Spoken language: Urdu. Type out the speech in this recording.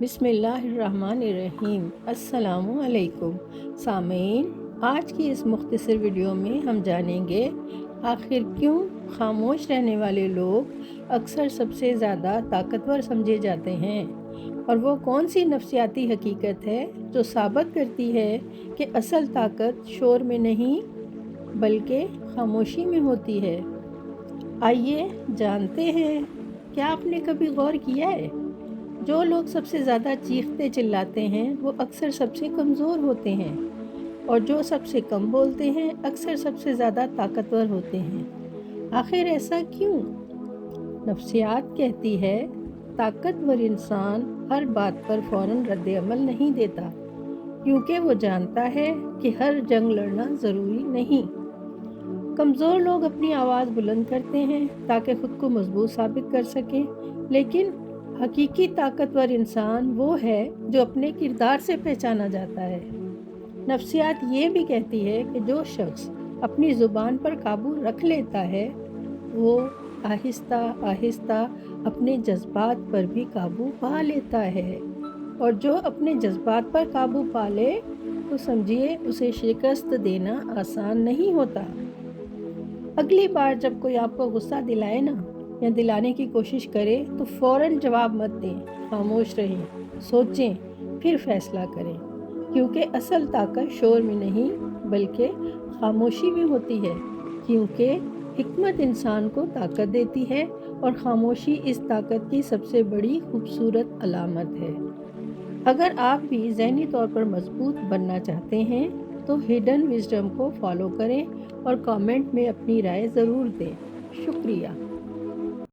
بسم اللہ الرحمن الرحیم۔ السلام علیکم سامعین، آج کی اس مختصر ویڈیو میں ہم جانیں گے آخر کیوں خاموش رہنے والے لوگ اکثر سب سے زیادہ طاقتور سمجھے جاتے ہیں، اور وہ کون سی نفسیاتی حقیقت ہے جو ثابت کرتی ہے کہ اصل طاقت شور میں نہیں بلکہ خاموشی میں ہوتی ہے۔ آئیے جانتے ہیں۔ کیا آپ نے کبھی غور کیا ہے، جو لوگ سب سے زیادہ چیختے چلاتے ہیں وہ اکثر سب سے کمزور ہوتے ہیں، اور جو سب سے کم بولتے ہیں اکثر سب سے زیادہ طاقتور ہوتے ہیں؟ آخر ایسا کیوں؟ نفسیات کہتی ہے طاقتور انسان ہر بات پر فوراً رد عمل نہیں دیتا، کیونکہ وہ جانتا ہے کہ ہر جنگ لڑنا ضروری نہیں۔ کمزور لوگ اپنی آواز بلند کرتے ہیں تاکہ خود کو مضبوط ثابت کر سکیں، لیکن حقیقی طاقتور انسان وہ ہے جو اپنے کردار سے پہچانا جاتا ہے۔ نفسیات یہ بھی کہتی ہے کہ جو شخص اپنی زبان پر قابو رکھ لیتا ہے وہ آہستہ آہستہ اپنے جذبات پر بھی قابو پا لیتا ہے، اور جو اپنے جذبات پر قابو پا لے تو سمجھیے اسے شکست دینا آسان نہیں ہوتا۔ اگلی بار جب کوئی آپ کو غصہ دلائے نا یا دلانے کی کوشش کرے تو فوراً جواب مت دیں، خاموش رہیں، سوچیں، پھر فیصلہ کریں، کیونکہ اصل طاقت شور میں نہیں بلکہ خاموشی میں ہوتی ہے، کیونکہ حکمت انسان کو طاقت دیتی ہے اور خاموشی اس طاقت کی سب سے بڑی خوبصورت علامت ہے۔ اگر آپ بھی ذہنی طور پر مضبوط بننا چاہتے ہیں تو ہڈن وزڈم کو فالو کریں اور کامنٹ میں اپنی رائے ضرور دیں۔ شکریہ۔